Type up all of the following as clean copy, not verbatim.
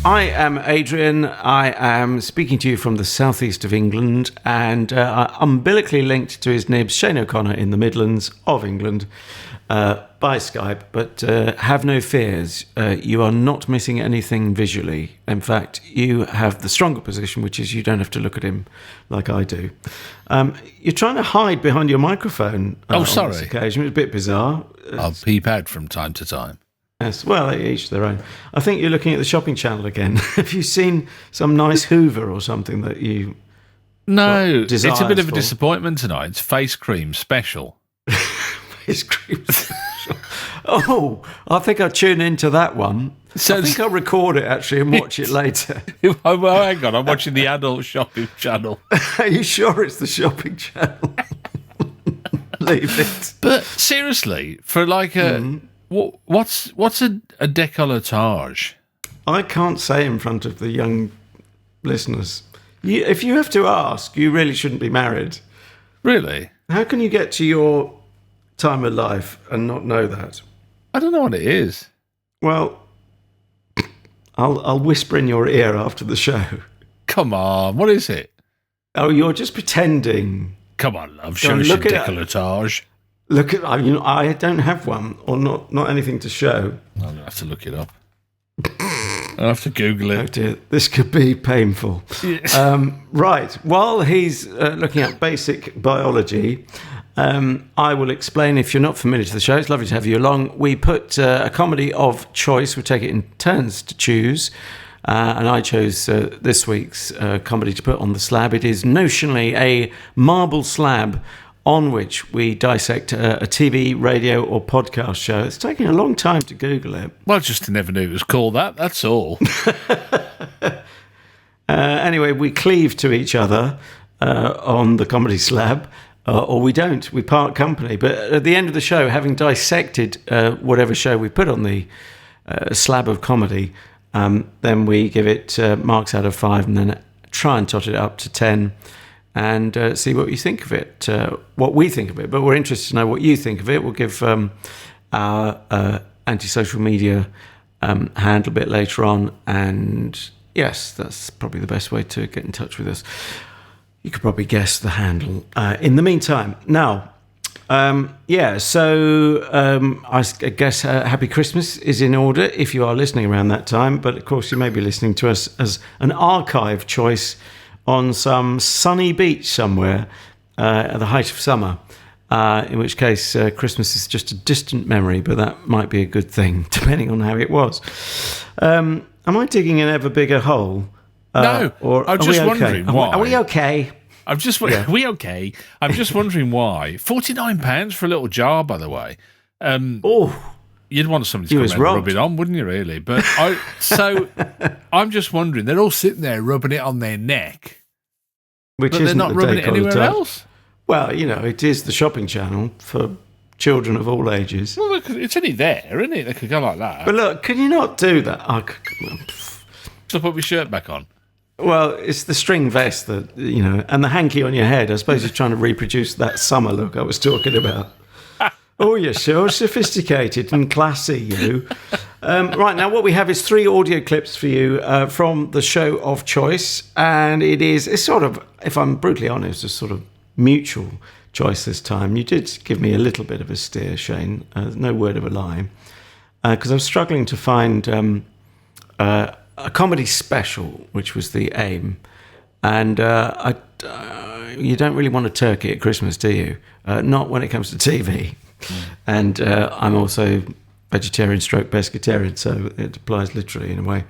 I am Adrian. I am speaking to you from the southeast of England and umbilically linked to his nibs, Shane O'Connor in the Midlands of England by Skype. But have no fears. You are not missing anything visually. In fact, you have the stronger position, which is you don't have to look at him like I do. You're trying to hide behind your microphone. Sorry. On this occasion. It's a bit bizarre. I'll peep out from time to time. Yes, well, each their own. I think you're looking at the shopping channel again. Have you seen some nice Hoover or something that you... No, it's a bit of a for? Disappointment tonight. It's face cream special. Face cream special. Oh, I think I'll tune into that one. So I think I'll record it, actually, and watch it later. Well, hang on, I'm watching the adult shopping channel. Are you sure it's the shopping channel? Leave it. But seriously, for like a... What's a décolletage? I can't say in front of the young listeners. If you have to ask, you really shouldn't be married. Really? How can you get to your time of life and not know that? I don't know what it is. Well, I'll whisper in your ear after the show. Come on, what is it? Oh, you're just pretending. Come on, love, show us your décolletage. Look at, I don't have one, or not anything to show. I'm going to have to look it up. I'll have to Google it. Oh dear, this could be painful. Yeah. Right, while he's looking at basic biology, I will explain, if you're not familiar to the show, it's lovely to have you along. We put a comedy of choice, we take it in turns to choose, and I chose this week's comedy to put on the slab. It is notionally a marble slab on which we dissect a TV, radio or podcast show. It's taking a long time to Google it. Well, just never knew it was called that, that's all. Anyway, we cleave to each other on the comedy slab, or we don't. We part company. But at the end of the show, having dissected whatever show we put on the slab of comedy, then we give it marks out of 5 and then try and tot it up to 10. And see what you think of it, what we think of it. But we're interested to know what you think of it. We'll give our anti-social media handle a bit later on. And yes, that's probably the best way to get in touch with us. You could probably guess the handle. In the meantime, now, I guess Happy Christmas is in order if you are listening around that time. But of course, you may be listening to us as an archive choice on some sunny beach somewhere at the height of summer, in which case Christmas is just a distant memory, but that might be a good thing, depending on how it was. Am I digging an ever bigger hole? No, or I'm just wondering why. Are we okay? Are we okay? I'm just wondering why. £49 for a little jar, by the way. You'd want somebody to come and rub it on, wouldn't you, really? But I'm just wondering, they're all sitting there rubbing it on their neck, but they're not rubbing it anywhere else? Well, it is the shopping channel for children of all ages. Well, look, it's only there, isn't it? They could go like that. But look, can you not do that? So put my shirt back on. Well, it's the string vest that, and the hanky on your head. I suppose you're trying to reproduce that summer look I was talking about. Oh, you're so sophisticated and classy, you. Right, now what we have is 3 audio clips for you from the show of choice. And it's sort of, if I'm brutally honest, a sort of mutual choice this time. You did give me a little bit of a steer, Shane. No word of a lie. Because I was struggling to find a comedy special, which was the aim. And you don't really want a turkey at Christmas, do you? Not when it comes to TV. And I'm also vegetarian/pescatarian, so it applies literally in a way.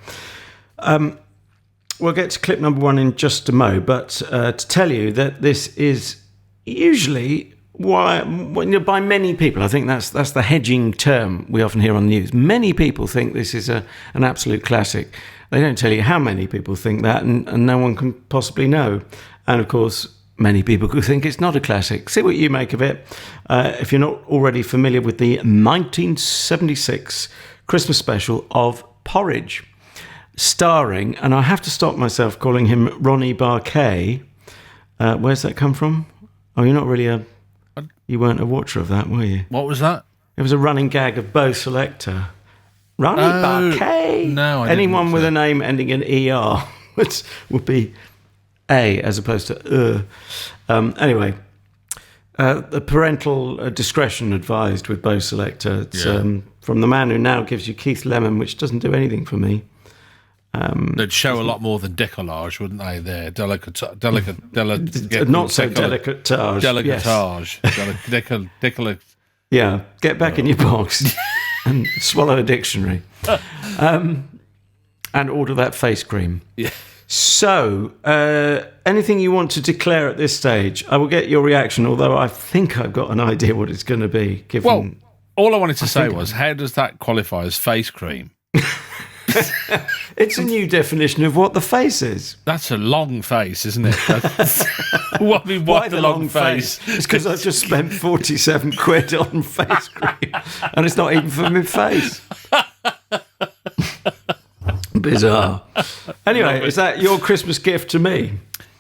We'll get to clip number 1 in just a mo, but to tell you that this is usually by many people, I think that's the hedging term we often hear on the news. Many people think this is an absolute classic. They don't tell you how many people think that, and no one can possibly know. And of course, many people could think it's not a classic. See what you make of it. If you're not already familiar with the 1976 Christmas special of Porridge, starring, and I have to stop myself calling him Ronnie Barkay. Where's that come from? Oh, you're not really you weren't a watcher of that, were you? What was that? It was a running gag of Bo Selector. Ronnie Mackay. No, anyone with a name ending in ER would be A as opposed to Anyway, the parental discretion advised with Bow Selector. It's from the man who now gives you Keith Lemon, which doesn't do anything for me. They'd show a lot more than decollage, wouldn't they? There, delicate, not so delicatage. Decollage. Yeah, get back in your box and swallow a dictionary, and order that face cream. Yeah. So, anything you want to declare at this stage? I will get your reaction, although I think I've got an idea what it's going to be. Well, all I wanted to say was, how does that qualify as face cream? It's a new definition of what the face is. That's a long face, isn't it? Why the long face? It's because I've just spent 47 quid on face cream, and it's not even for my face. Bizarre. Anyway, is that your Christmas gift to me?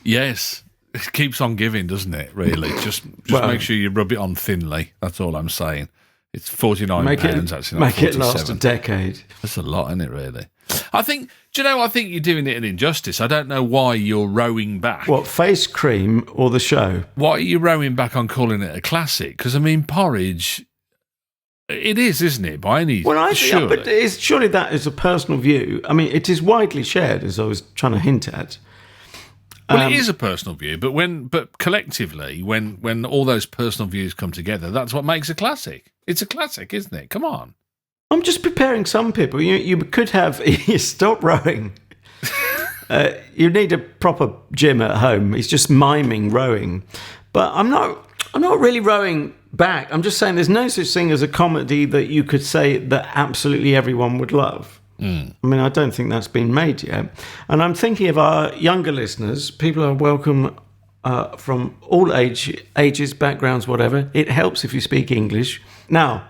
Yes. It keeps on giving, doesn't it, really? Just make sure you rub it on thinly. That's all I'm saying. It's £49, actually. Make it last a decade. That's a lot, isn't it, really? I think you're doing it an injustice. I don't know why you're rowing back. What, face cream or the show? Why are you rowing back on calling it a classic? Because, I mean, porridge, it is, isn't it, by any... Surely. But surely that is a personal view. I mean, it is widely shared, as I was trying to hint at. Well, it is a personal view, but collectively, when all those personal views come together, that's what makes a classic. It's a classic, isn't it? Come on. I'm just preparing some people. You could have... You stop rowing. You need a proper gym at home. He's just miming rowing. But I'm not really rowing back. I'm just saying there's no such thing as a comedy that you could say that absolutely everyone would love. I mean, I don't think that's been made yet. And I'm thinking of our younger listeners. People are welcome from all ages, backgrounds, whatever. It helps if you speak English. Now,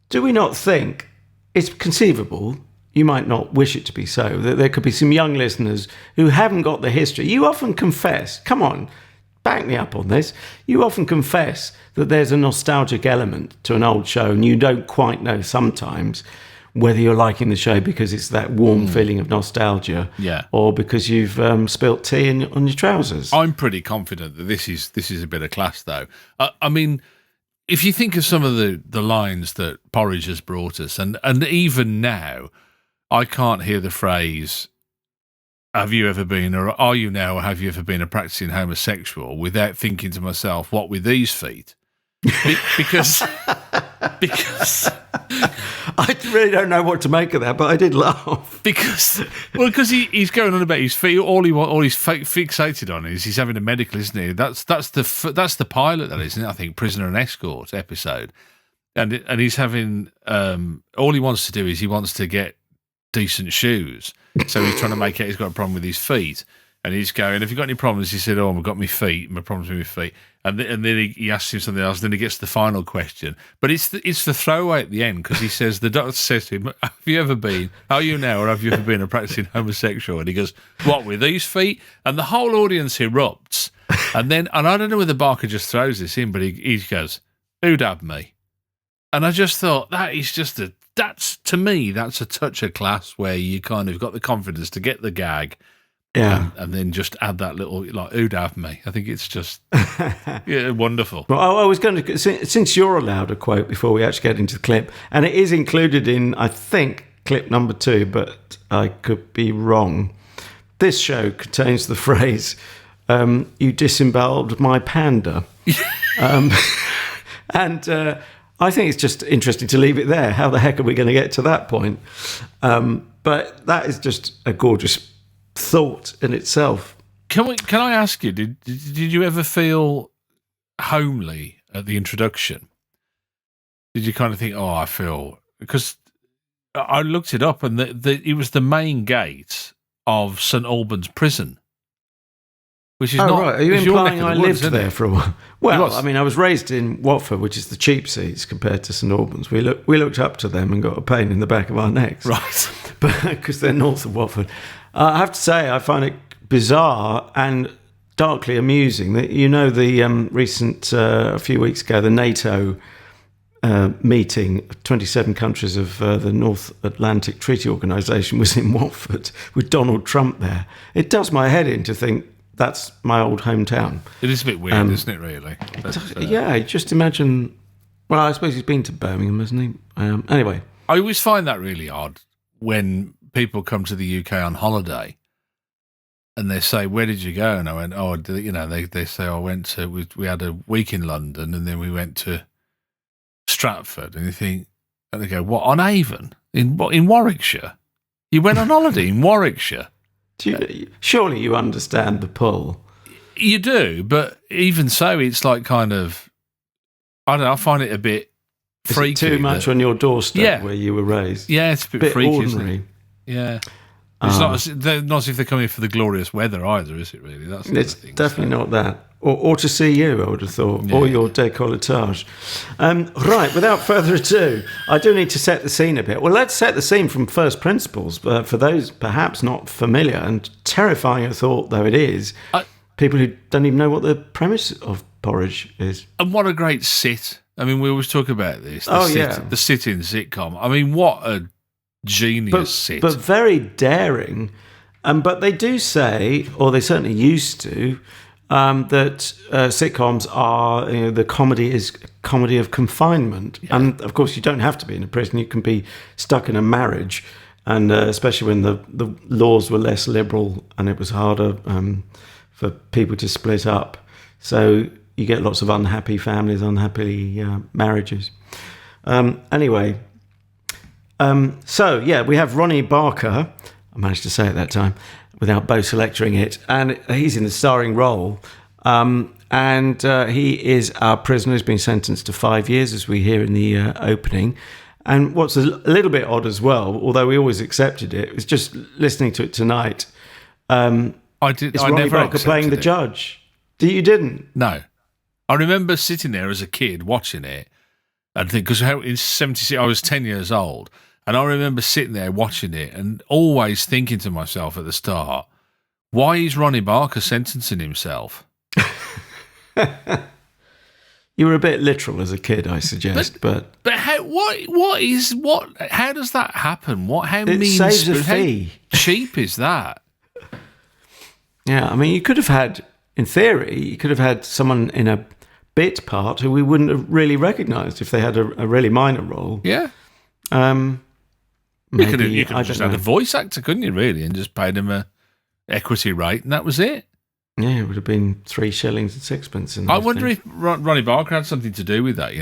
do we not think it's conceivable, you might not wish it to be so, that there could be some young listeners who haven't got the history? You often confess, come on, back me up on this. You often confess that there's a nostalgic element to an old show, and you don't quite know sometimes whether you're liking the show because it's that warm feeling of nostalgia, or because you've spilt tea on your trousers. I'm pretty confident that this is a bit of class, though. I mean, if you think of some of the lines that Porridge has brought us, and even now, I can't hear the phrase, have you ever been, or are you now, or have you ever been a practicing homosexual, without thinking to myself, what with these feet? Because I really don't know what to make of that, but I did laugh because he's going on about his feet. All he's fixated on is he's having a medical, isn't he? That's the pilot, that isn't it? I think Prisoner and Escort episode, and he's having all he wants to do is he wants to get decent shoes, so he's trying to make out he's got a problem with his feet. And he's going, have you got any problems? He said, I've got my feet, my problems with my feet. And then he asks him something else, and then he gets the final question. But it's the throwaway at the end, because he says, the doctor says to him, have you ever been, are you now, or have you ever been a practicing homosexual? And he goes, what, with these feet? And the whole audience erupts. And I don't know whether Barker just throws this in, but he goes, who'd have me? And I just thought, to me, that's a touch of class where you kind of got the confidence to get the gag. Yeah, and then just add that little, like, who'd have me? I think it's just wonderful. Well, I was going to, since you're allowed a quote before we actually get into the clip, and it is included in, I think, clip number 2, but I could be wrong. This show contains the phrase, you disemboweled my panda. And I think it's just interesting to leave it there. How the heck are we going to get to that point? But that is just a gorgeous thought in itself. Can I ask you, did you ever feel homely at the introduction? Did you kind of think, I feel, because I looked it up, and it was the main gate of St Albans Prison, which is not right. Are you implying I lived there for a while? Well, I mean, I was raised in Watford, which is the cheap seats compared to St Albans. We looked up to them and got a pain in the back of our necks, right? But because they're north of Watford. I have to say, I find it bizarre and darkly amusing that, the recent, a few weeks ago, the NATO meeting of 27 countries of the North Atlantic Treaty Organisation was in Watford with Donald Trump there. It does my head in to think that's my old hometown. It is a bit weird, isn't it, really? But, yeah, just imagine... Well, I suppose he's been to Birmingham, hasn't he? Anyway. I always find that really odd when people come to the UK on holiday and they say, where did you go? And I went, they say, I went to... We had a week in London and then we went to Stratford. And you think... And they go, what, on Avon? In Warwickshire? You went on holiday in Warwickshire? Surely you understand the pull. You do, but even so, it's like kind of... I don't know, I find it a bit freaky. Is it too much on your doorstep where you were raised? Yeah, it's a bit freaky, ordinary. Isn't it? Yeah. It's not as if they're coming for the glorious weather either, is it really? It's definitely not that. Or to see you, I would have thought, or your décolletage. Right, without further ado, I do need to set the scene a bit. Well, let's set the scene from first principles, for those perhaps not familiar, and terrifying a thought though it is, people who don't even know what the premise of Porridge is. And what a great sit. I mean, we always talk about this. The sit-in sitcom. I mean, what a genius sit. But very daring. But they do say, or they certainly used to, that sitcoms are, the comedy is comedy of confinement. Yeah. And, of course, you don't have to be in a prison. You can be stuck in a marriage, and especially when the laws were less liberal and it was harder for people to split up. So you get lots of unhappy families, unhappy marriages. Anyway, we have Ronnie Barker. I managed to say it that time without Bo-selecting it. And he's in the starring role. And he is our prisoner who's been sentenced to 5 years, as we hear in the opening. And what's a little bit odd as well, although we always accepted it, was just listening to it tonight. It's Ronnie Barker playing the judge. You didn't? No. I remember sitting there as a kid watching it and think, because in 76, I was 10 years old, and I remember sitting there watching it and always thinking to myself at the start, why is Ronnie Barker sentencing himself? You were a bit literal as a kid, I suggest, but how, how does that happen? How saves a fee. How cheap is that? Yeah, I mean, you could have had, in theory, you could have had someone in a bit part who we wouldn't have really recognised if they had a really minor role. Yeah. Maybe, you could have just had a voice actor, couldn't you, really, and just paid him a equity rate, and that was it. Yeah, it would have been 3 shillings and sixpence. I wonder if Ronnie Barker had something to do with that,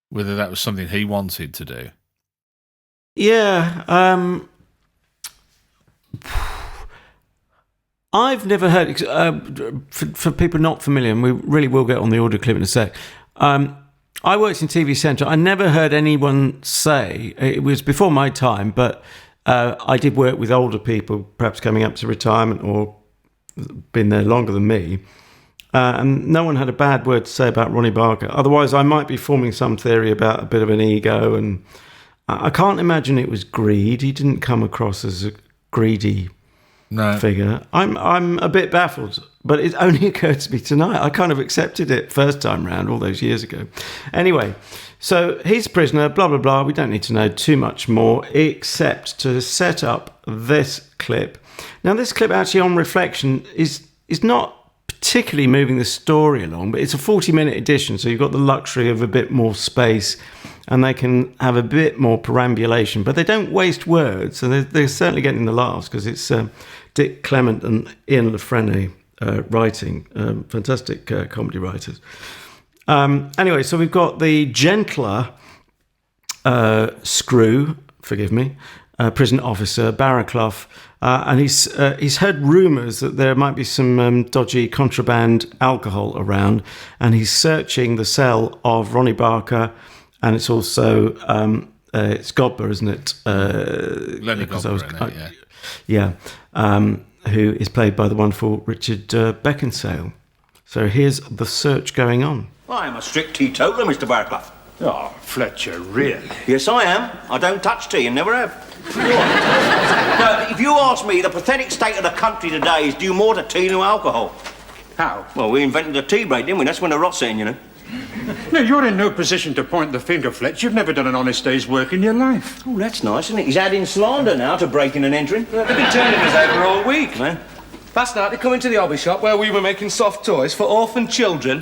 whether that was something he wanted to do. Yeah. I've never heard, for people not familiar, and we really will get on the audio clip in a sec, I worked in TV Centre. I never heard anyone say, it was before my time, but I did work with older people, perhaps coming up to retirement or been there longer than me, and no one had a bad word to say about Ronnie Barker. Otherwise, I might be forming some theory about a bit of an ego, and I can't imagine it was greed. He didn't come across as a greedy figure. I'm a bit baffled, but it only occurred to me tonight. I kind of accepted it first time round all those years ago. Anyway, so he's a prisoner, blah, blah, blah. We don't need to know too much more except to set up this clip. Now, this clip actually on reflection is not particularly moving the story along, but it's a 40-minute edition, so you've got the luxury of a bit more space and they can have a bit more perambulation, but they don't waste words, so they're certainly getting the laughs because it's Dick Clement and Ian Lafreniere writing, fantastic comedy writers. Anyway, so we've got the gentler screw, forgive me, prison officer, Barrowclough, and he's heard rumours that there might be some dodgy contraband alcohol around, and he's searching the cell of Ronnie Barker, and it's also it's Godber, isn't it? Lennie Godber, yeah. Who is played by the wonderful Richard Beckinsale. So here's the search going on. I'm a strict teetotaler, Mr Barrowclough. Oh, Fletcher, really? Yes, I am. I don't touch tea and never have. Now, if you ask me, the pathetic state of the country today is due more to tea than alcohol. How? Well, we invented the tea break, didn't we? That's when the rot set in, Now, No, you're in no position to point the finger, Fletch. You've never done an honest day's work in your life. Oh, that's nice, isn't it? He's adding slander now to breaking and entering. They've been turning us over all week. Man. Last night they come into the hobby shop where we were making soft toys for orphan children,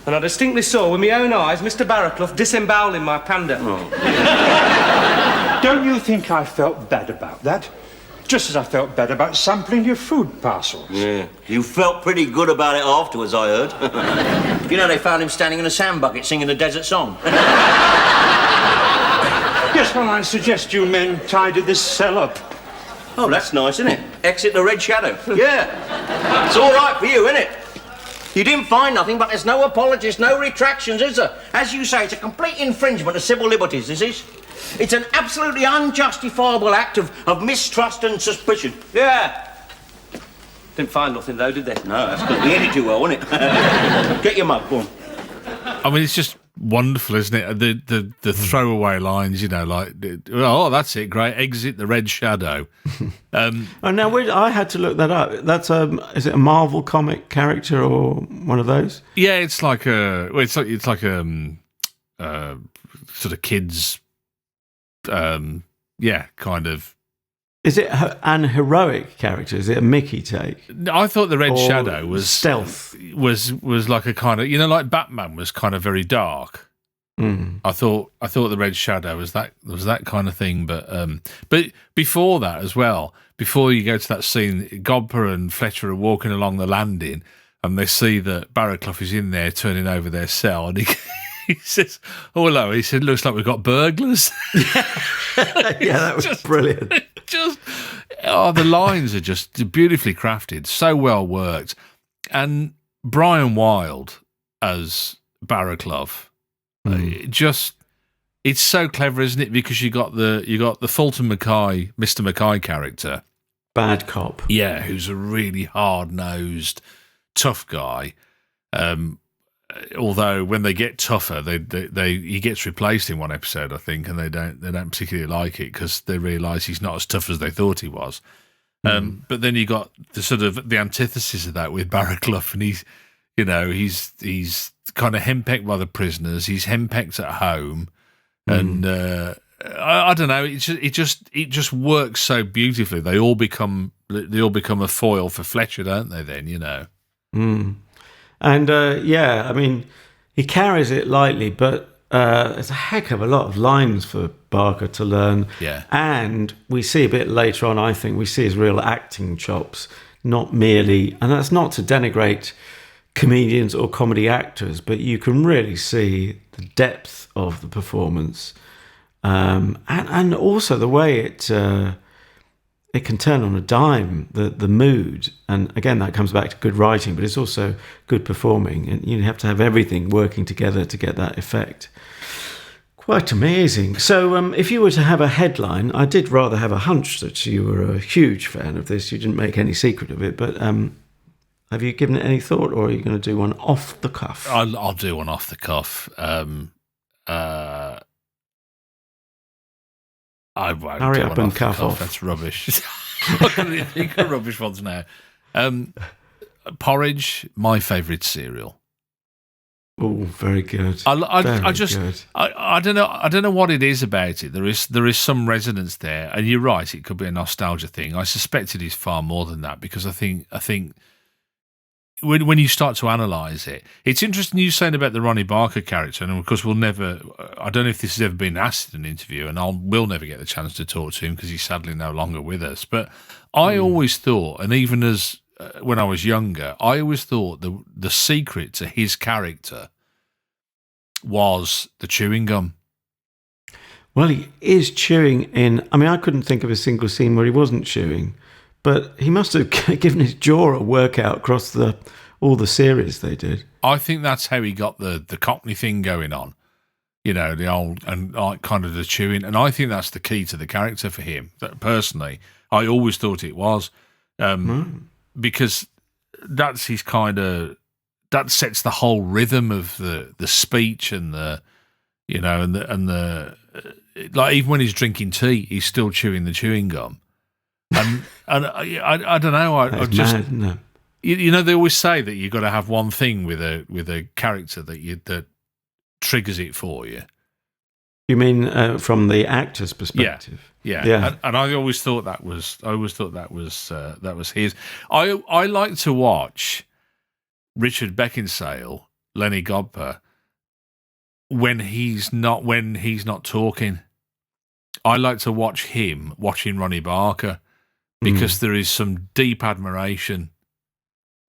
and I distinctly saw with my own eyes Mr Barrowclough disemboweling my panda. Oh. Don't you think I felt bad about that? Just as I felt bad about sampling your food parcels. Yeah. You felt pretty good about it afterwards, I heard. You know, they found him standing in a sand bucket singing a desert song. Yes, well, I suggest you men tidy this cell up. Oh, that's nice, isn't it? Exit the red shadow. Yeah. It's all right for you, isn't it? You didn't find nothing, but there's no apologies, no retractions, is there? As you say, it's a complete infringement of civil liberties, this is. It's an absolutely unjustifiable act of mistrust and suspicion. Yeah. Didn't find nothing, though, did they? No, that's because we hit it too well, wasn't it? Get your mug, go on. I mean, it's just wonderful, isn't it? The throwaway lines, you know, like, oh, that's it, great, exit the red shadow. Now, I had to look that up. That's is it a Marvel comic character or one of those? Yeah, it's like it's like sort of kids, kind of. Is it an heroic character? Is it a Mickey take? I thought the Red Shadow was stealth. Was like a kind of, you know, like Batman was kind of very dark. I thought the Red Shadow was that kind of thing, but before that as well, before you go to that scene, Godber and Fletcher are walking along the landing, and they see that Barrowclough is in there turning over their cell, and he says, "Oh hello," he said, "Looks like we've got burglars." Yeah, that was brilliant. The lines are just beautifully crafted, so well worked, and Brian Wilde as Barrowclough. It's so clever, isn't it? Because you got the Fulton Mackay, Mr Mackay character, bad cop, yeah, who's a really hard-nosed, tough guy. Although when they get tougher, he gets replaced in one episode, I think, and they don't particularly like it because they realise he's not as tough as they thought he was. But then you got the sort of the antithesis of that with Barrowclough, and he's kind of henpecked by the prisoners. He's henpecked at home, and I don't know. It just works so beautifully. They all become a foil for Fletcher, don't they? Then you know. And I mean, he carries it lightly, but there's a heck of a lot of lines for Barker to learn. Yeah, and we see a bit later on. I think we see his real acting chops, not merely, and that's not to denigrate comedians or comedy actors, but you can really see the depth of the performance, and also the way it can turn on a dime, the mood. And again, that comes back to good writing, but it's also good performing, and you have to have everything working together to get that effect. Quite amazing. So if you were to have a headline, I did rather have a hunch that you were a huge fan of this. You didn't make any secret of it, but have you given it any thought, or are you going to do one off the cuff? I'll do one off the cuff. I won't. Hurry up and cuff off. That's rubbish. I can't think of rubbish ones now. Porridge, my favourite cereal. Oh, very good. I don't know. I don't know what it is about it. There is some resonance there, and you're right. It could be a nostalgia thing. I suspect it is far more than that, because I think when you start to analyse it, it's interesting you saying about the Ronnie Barker character, and of course we'll never. I don't know if this has ever been asked in an interview, and we'll never get the chance to talk to him because he's sadly no longer with us. But I always thought, and even as when I was younger, I always thought the secret to his character was the chewing gum. Well, he is chewing in. I mean, I couldn't think of a single scene where he wasn't chewing. But he must have given his jaw a workout across all the series they did. I think that's how he got the Cockney thing going on. You know, the old and kind of the chewing. And I think that's the key to the character for him. Personally, I always thought it was. Because that's his kind of... That sets the whole rhythm of the speech and the... You know, and the like, even when he's drinking tea, he's still chewing the chewing gum. And I don't know. I just mad, isn't it? You know, they always say that you've got to have one thing with a character that triggers it for you. You mean from the actor's perspective? Yeah. And I always thought that was his. I like to watch Richard Beckinsale, Lennie Godber, when he's not talking. I like to watch him watching Ronnie Barker because there is some deep admiration,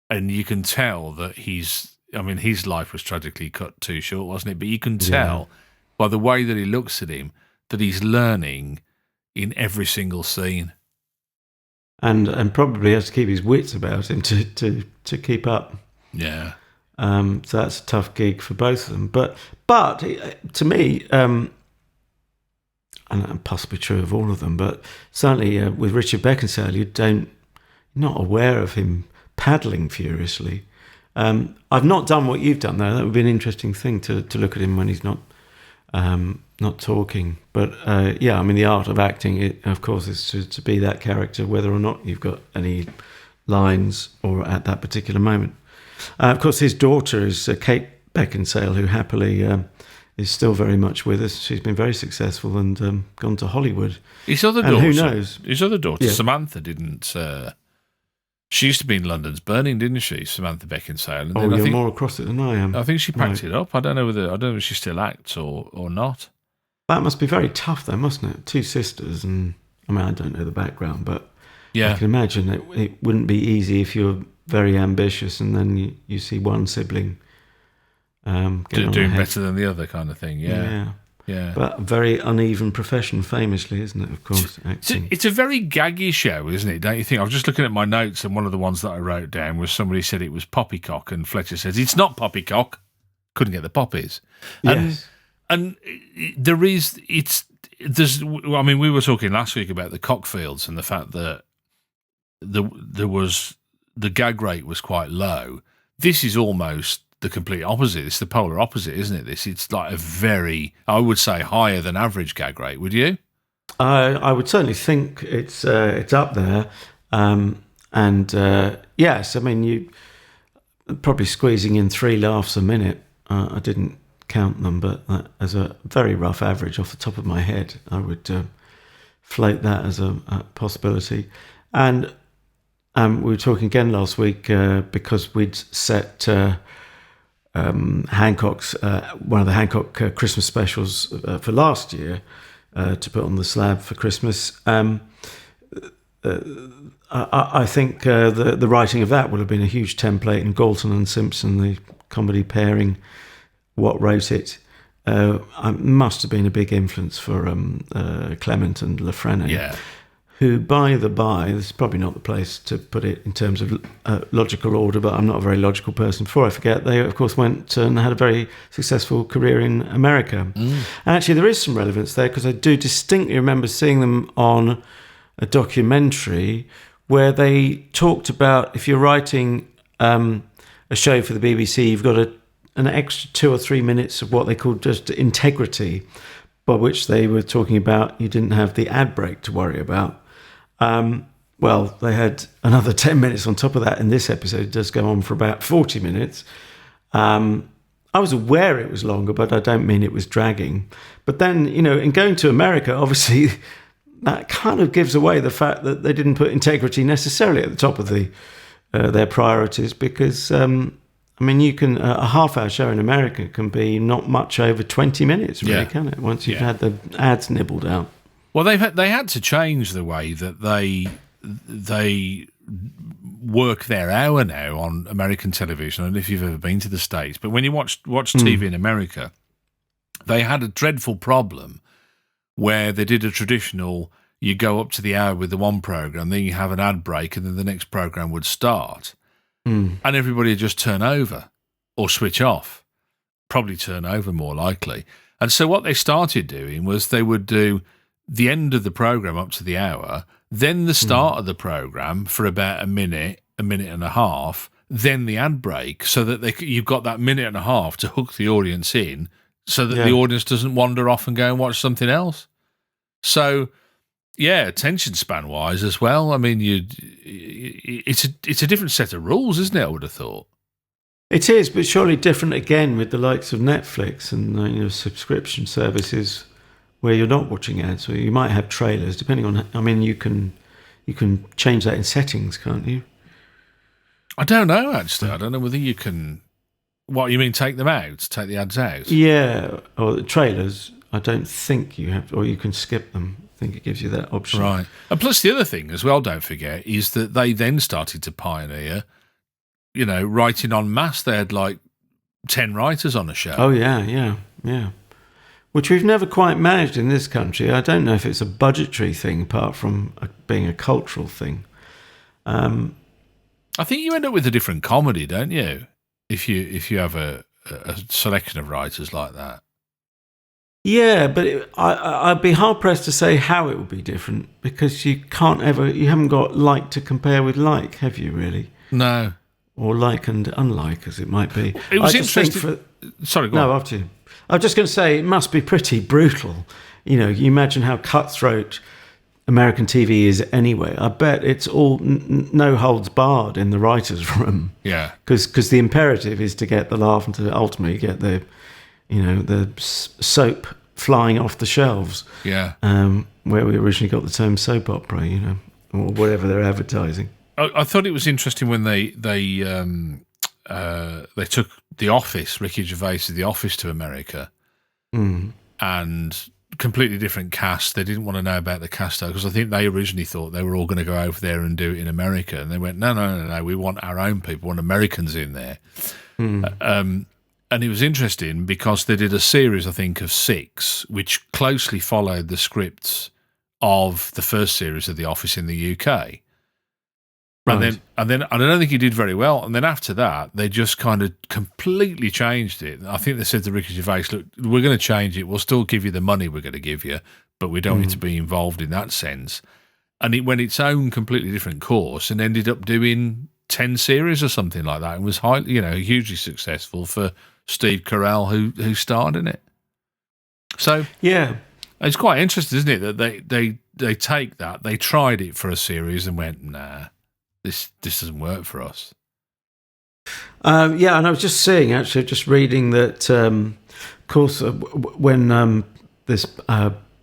and you can tell that his life was tragically cut too short, wasn't it? But you can tell by the way that he looks at him that he's learning in every single scene, and probably has to keep his wits about him to keep up. Yeah. So that's a tough gig for both of them. But to me, and possibly true of all of them, but certainly with Richard Beckinsale, you're not aware of him paddling furiously. I've not done what you've done though. That would be an interesting thing to look at him when he's not talking. But the art of acting, of course, is to be that character, whether or not you've got any lines or at that particular moment. Of course, his daughter is Kate Beckinsale, who happily is still very much with us. She's been very successful and gone to Hollywood. His other daughter, who knows? His other daughter, Samantha, didn't. She used to be in London's Burning, didn't she, Samantha Beckinsale? And you're more across it than I am. I think she packed it up. I don't know if she still acts or not. That must be very tough, though, mustn't it? Two sisters, and I don't know the background, but I can imagine it wouldn't be easy if you're very ambitious and then you see one sibling doing better than the other, kind of thing. Yeah. But a very uneven profession, famously, isn't it? Of course, acting. It's a very gaggy show, isn't it? Don't you think? I was just looking at my notes, and one of the ones that I wrote down was somebody said it was poppycock, and Fletcher says it's not poppycock. Couldn't get the poppies. Yes. And there's. I mean, we were talking last week about the Cockfields and the fact that the gag rate was quite low. This is almost the complete opposite. It's the polar opposite, isn't it? It's like a very, I would say, higher than average gag rate. Would you? I would certainly think it's up there. Yes, I mean, you probably squeezing in 3 laughs a minute. I didn't count them, but as a very rough average off the top of my head, I would float that as a possibility. And we were talking again last week because we'd set Hancock's one of the Hancock Christmas specials for last year to put on the slab for Christmas. I think the writing of that would have been a huge template, and Galton and Simpson, the comedy pairing, what wrote it, must have been a big influence for Clement and Lafreniere. Yeah. Who, by the by, this is probably not the place to put it in terms of logical order, but I'm not a very logical person. Before I forget, they, of course, went and had a very successful career in America. And actually, there is some relevance there, because I do distinctly remember seeing them on a documentary where they talked about, if you're writing a show for the BBC, you've got an extra 2 or 3 minutes of what they called just integrity, by which they were talking about you didn't have the ad break to worry about. Well, they had another 10 minutes on top of that in this episode. It does go on for about 40 minutes. I was aware it was longer, but I don't mean it was dragging. But then, in going to America, obviously, that kind of gives away the fact that they didn't put integrity necessarily at the top of their priorities, because, you can a half-hour show in America can be not much over 20 minutes, really, can it? Once you've had the ads nibbled out. Well, they had to change the way that they work their hour now on American television. I don't know if you've ever been to the States, but when you watch TV in America, they had a dreadful problem where they did a traditional, you go up to the hour with the one program, then you have an ad break, and then the next program would start. And everybody would just turn over or switch off, probably turn over more likely. And so what they started doing was they would do the end of the program up to the hour, then the start of the program for about a minute and a half, then the ad break, so that you've got that minute and a half to hook the audience in, so that the audience doesn't wander off and go and watch something else. So, yeah, attention span wise as well. I mean, it's a different set of rules, isn't it? I would have thought. It is, but surely different again with the likes of Netflix and subscription services where you're not watching ads, or you might have trailers, depending on. I mean, you can change that in settings, can't you? I don't know, actually. I don't know whether you can. What you mean? Take them out? Take the ads out? Yeah, or the trailers. I don't think you have, or you can skip them. I think it gives you that option. Right. And plus, the other thing as well, don't forget, is that they then started to pioneer. Writing en masse. They had like 10 writers on a show. Oh, yeah. Which we've never quite managed in this country. I don't know if it's a budgetary thing, apart from being a cultural thing. I think you end up with a different comedy, don't you? If you have a selection of writers like that. Yeah, but I'd be hard pressed to say how it would be different, because you haven't got like to compare with like, have you really? No. Or like and unlike, as it might be. It was interesting. Sorry, go on. No, after you. I was just going to say, it must be pretty brutal. You imagine how cutthroat American TV is anyway. I bet it's all no holds barred in the writer's room. Yeah. Because the imperative is to get the laugh and to ultimately get the soap flying off the shelves. Yeah. Where we originally got the term soap opera, or whatever they're advertising. I thought it was interesting when they took The Office, Ricky Gervais' The Office, to America, and completely different cast. They didn't want to know about the cast because I think they originally thought they were all going to go over there and do it in America, and they went, no, we want our own people, we want Americans in there. And it was interesting because they did a series, I think, of 6, which closely followed the scripts of the first series of The Office in the UK. Right. And then I don't think he did very well. And then after that, they just kind of completely changed it. I think they said to Ricky Gervais, look, we're going to change it. We'll still give you the money we're going to give you, but we don't need to be involved in that sense. And it went its own completely different course and ended up doing 10 series or something like that, and was hugely successful for Steve Carell, who starred in it. So yeah, it's quite interesting, isn't it, that they take that, they tried it for a series and went, nah. This doesn't work for us. Yeah, and I was just reading that, of course, when this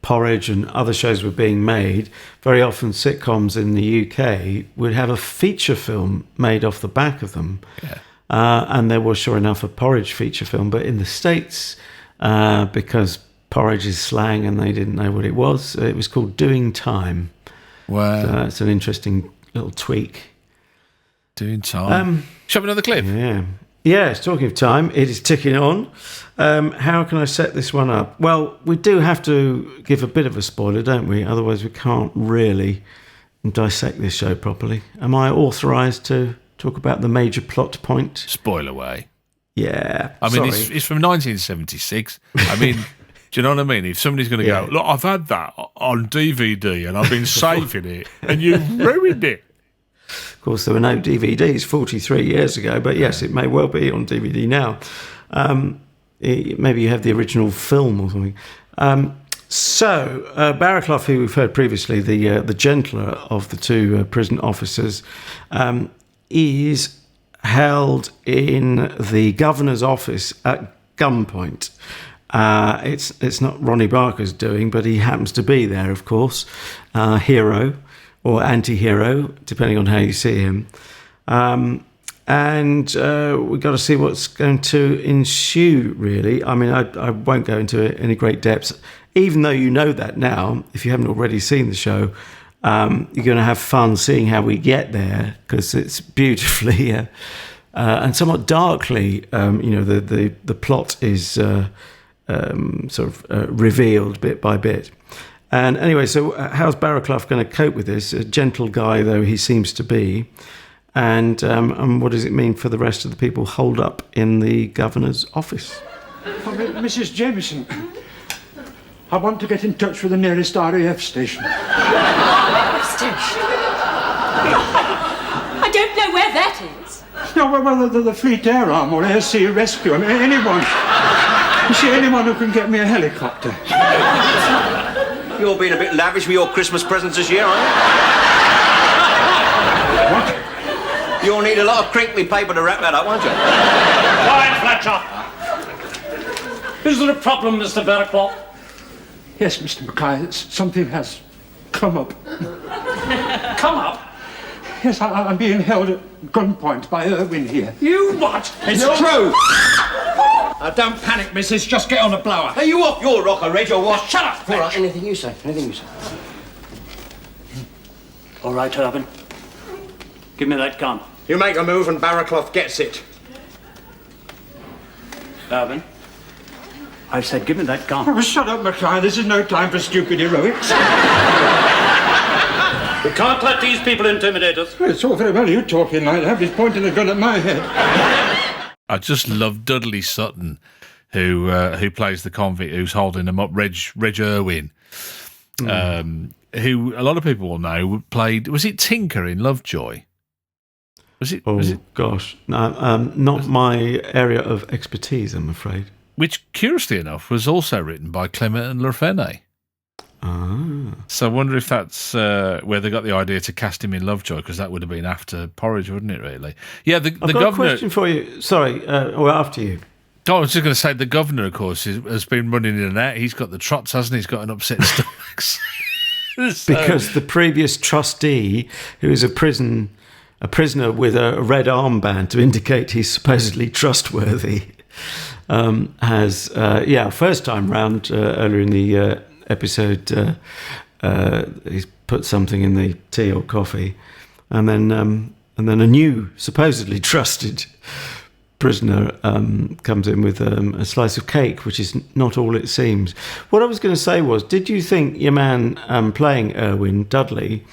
Porridge and other shows were being made, very often sitcoms in the UK would have a feature film made off the back of them. Yeah. And there was, sure enough, a Porridge feature film. But in the States, because porridge is slang and they didn't know what it was called Doing Time. Wow. So that's an interesting little tweak. Doing time. Shall we have another clip? Yeah. Yes, talking of time, it is ticking on. How can I set this one up? Well, we do have to give a bit of a spoiler, don't we? Otherwise we can't really dissect this show properly. Am I authorised to talk about the major plot point? Spoil away. Yeah. I mean, it's from 1976. I mean, do you know what I mean? If somebody's going to go, look, I've had that on DVD and I've been saving it and you've ruined it. Of course, there were no DVDs 43 years ago, but yes, it may well be on DVD now. Maybe you have the original film or something. So, Barrowclough, who we've heard previously, the gentler of the two prison officers, is held in the governor's office at gunpoint. It's not Ronnie Barker's doing, but he happens to be there, of course. Hero. Or anti-hero, depending on how you see him. And we've got to see what's going to ensue, really. I mean, I won't go into any great depths, even though you know that now, if you haven't already seen the show. You're going to have fun seeing how we get there, because it's beautifully and somewhat darkly, the plot is revealed bit by bit. And anyway, so how's Barrowclough going to cope with this? A gentle guy, though he seems to be. And what does it mean for the rest of the people holed up in the governor's office? Oh, Mrs. Jameson, I want to get in touch with the nearest RAF station. Station? I don't know where that is. No, well, the Fleet Air Arm or Air Sea Rescue. I mean, anyone. You see, anyone who can get me a helicopter. You're being a bit lavish with your Christmas presents this year, aren't you? What? You'll need a lot of crinkly paper to wrap that up, won't you? Quiet, Fletcher! Is there a problem, Mr Barrowclough? Yes, Mr Mackay, something has come up. Come up? Yes, I'm being held at gunpoint by Urwin here. You what? It's true! Don't panic, missus. Just get on the blower. Are you off your rocker, Reg, or what? Shut up, All right, Fletch. anything you say, anything you say. All right, Urwin. Give me that gun. You make a move and Barrowclough gets it. Urwin, I've said give me that gun. Oh, shut up, Mackay. This is no time for stupid heroics. We can't let these people intimidate us. It's all very well you talking like that. He's pointing a gun at my head. I just love Dudley Sutton, who plays the convict who's holding him up, Reg Urwin, who a lot of people will know played. Was it Tinker in Lovejoy? Was it? Gosh, no, not my area of expertise, I'm afraid. Which, curiously enough, was also written by Clement and Lefevre. Ah. So I wonder if that's where they got the idea to cast him in Lovejoy, because that would have been after Porridge, wouldn't it, really? Yeah, the I've got governor... a question for you. Sorry, well, after you. Oh, I was just going to say, the governor, of course, has been running in and out. He's got the trots, hasn't he? He's got an upset stomach. Because the previous trustee, who is a prisoner with a red armband to indicate he's supposedly trustworthy, has, first time round earlier in the episode, he's put something in the tea or coffee, and then a new supposedly trusted prisoner comes in with a slice of cake, which is not all it seems. What I was going to say was, did you think your man playing Urwin, Dudley,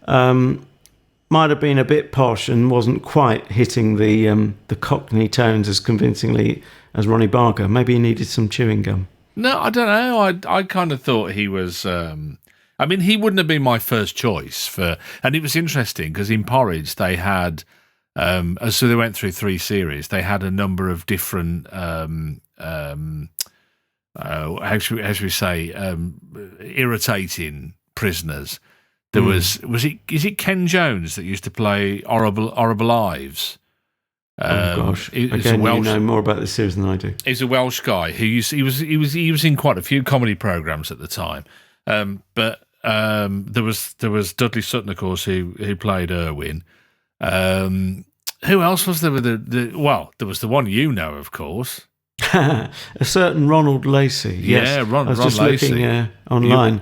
might have been a bit posh and wasn't quite hitting the Cockney tones as convincingly as Ronnie Barker? Maybe he needed some chewing gum. No, I don't know. I kind of thought he was... I mean, he wouldn't have been my first choice for... And it was interesting, because in Porridge, they had... so they went through 3 series. They had a number of different... how should we say? Irritating prisoners. There was... Is it Ken Jones that used to play Horrible Lives? Gosh! Again, you know more about this series than I do. He's a Welsh guy who he was in quite a few comedy programs at the time. But there was Dudley Sutton, of course, who played Urwin. Who else was there? There was the one you know, of course. A certain Ronald Lacey. Yes. Yeah, Ron I was just Lacey. Looking online.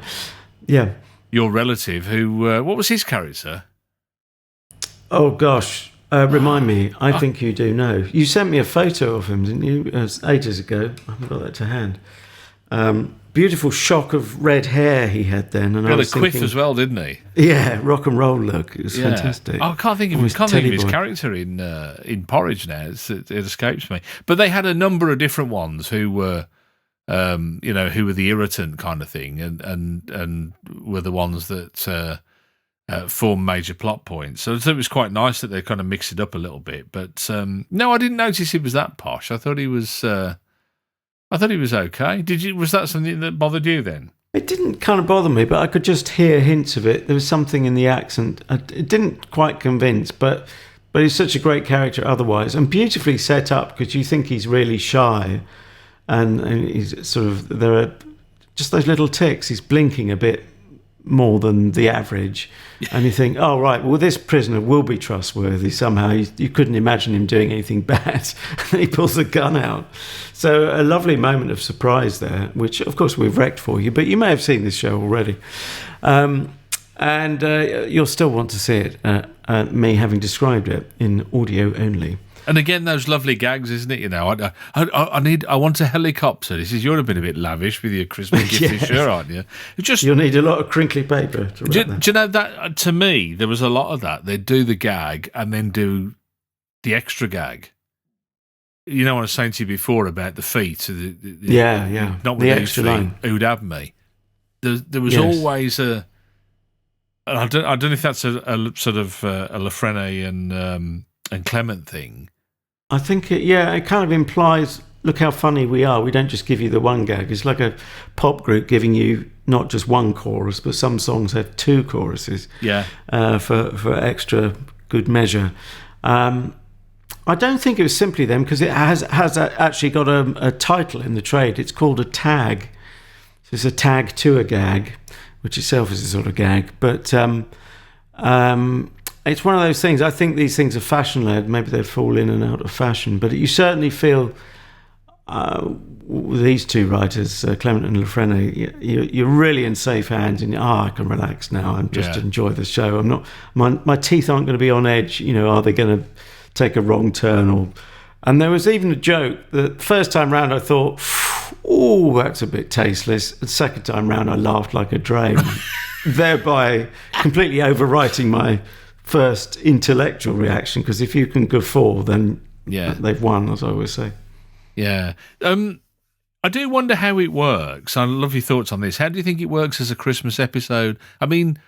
Your relative, who what was his character? Oh gosh. Remind me, I think you do know. You sent me a photo of him, didn't you? It was ages ago. I haven't got that to hand. Beautiful shock of red hair he had then. And got a quiff as well, didn't he? Yeah, rock and roll look. It was fantastic. I can't think of his character in Porridge now. It escapes me. But they had a number of different ones who were, who were the irritant kind of thing, and were the ones that form major plot points. So it was quite nice that they kind of mixed it up a little bit. But no, I didn't notice he was that posh. I thought he was okay. Was that something that bothered you then? It didn't kind of bother me, but I could just hear hints of it. There was something in the accent. It didn't quite convince, but he's such a great character otherwise, and beautifully set up, because you think he's really shy, and he's sort of, there are just those little ticks. He's blinking a bit more than the average, and you think, oh right, well this prisoner will be trustworthy somehow. You couldn't imagine him doing anything bad, and he pulls a gun out. So a lovely moment of surprise there, which of course we've wrecked for you, but you may have seen this show already, and you'll still want to see it, me having described it in audio only. And again, those lovely gags, isn't it? I want a helicopter. He says, you're a bit lavish with your Christmas gift this year, aren't you? You'll need a lot of crinkly paper to write that. Do you know that? To me, there was a lot of that. They'd do the gag and then do the extra gag. You know what I was saying to you before about the feet? Yeah. Not with the these extra feet. line. Who'd have me? There was always a... I don't know if that's a sort of a Lefevre and Clement thing. I think it kind of implies, look how funny we are. We don't just give you the one gag. It's like a pop group giving you not just one chorus, but some songs have 2 choruses. Yeah. For extra good measure. I don't think it was simply them, because it has actually got a title in the trade. It's called a tag. So it's a tag to a gag, which itself is a sort of gag. But it's one of those things. I think these things are fashion-led. Maybe they fall in and out of fashion. But you certainly feel, with these two writers, Clement and Lefrene, you're really in safe hands, and I can relax now and just enjoy the show. I'm not, my teeth aren't going to be on edge. Are they going to take a wrong turn? And there was even a joke that first time round I thought, oh, that's a bit tasteless. The second time round I laughed like a drain, thereby completely overwriting my first intellectual reaction, because if you can guffaw, then they've won, as I always say. Yeah. I do wonder how it works. I love your thoughts on this. How do you think it works as a Christmas episode? I mean,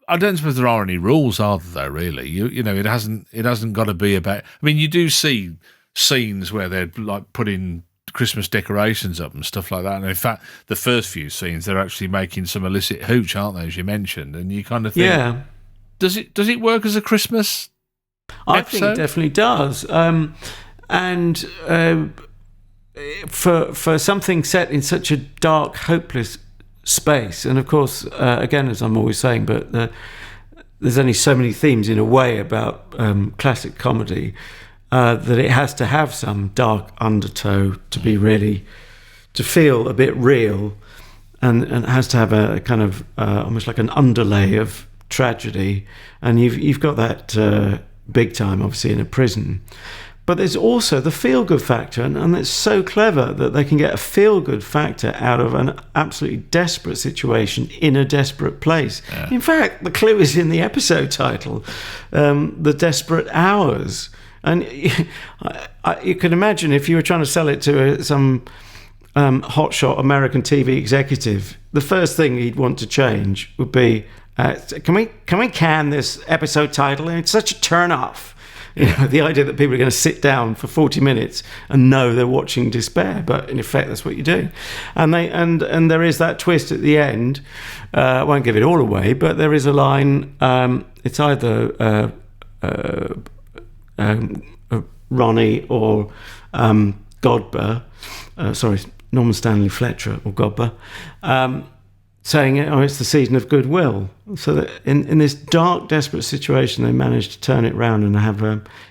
I don't suppose there are any rules, are there, though, really? It hasn't got to be about... I mean, you do see scenes where they're, like, putting Christmas decorations up and stuff like that. And in fact, the first few scenes, they're actually making some illicit hooch, aren't they, as you mentioned? And you kind of think... Yeah. Does it work as a Christmas episode? I think it definitely does. For something set in such a dark, hopeless space, and of course, again, as I'm always saying, but there's only so many themes in a way about classic comedy that it has to have some dark undertow to be really, to feel a bit real, and it has to have a kind of almost like an underlay of tragedy, and you've got that big time, obviously, in a prison. But there's also the feel-good factor, and it's so clever that they can get a feel-good factor out of an absolutely desperate situation in a desperate place. Yeah. In fact, the clue is in the episode title, The Desperate Hours. And you can imagine if you were trying to sell it to some hotshot American TV executive, the first thing he'd want to change would be, can we can this episode title? It's such a turn-off. The idea that people are going to sit down for 40 minutes and know they're watching despair, but in effect that's what you're doing. And there is that twist at the end. I won't give it all away, but there is a line. It's either Ronnie or Godber. Norman Stanley Fletcher or Godber. Saying, it's the season of goodwill. So that in this dark, desperate situation, they managed to turn it round and have,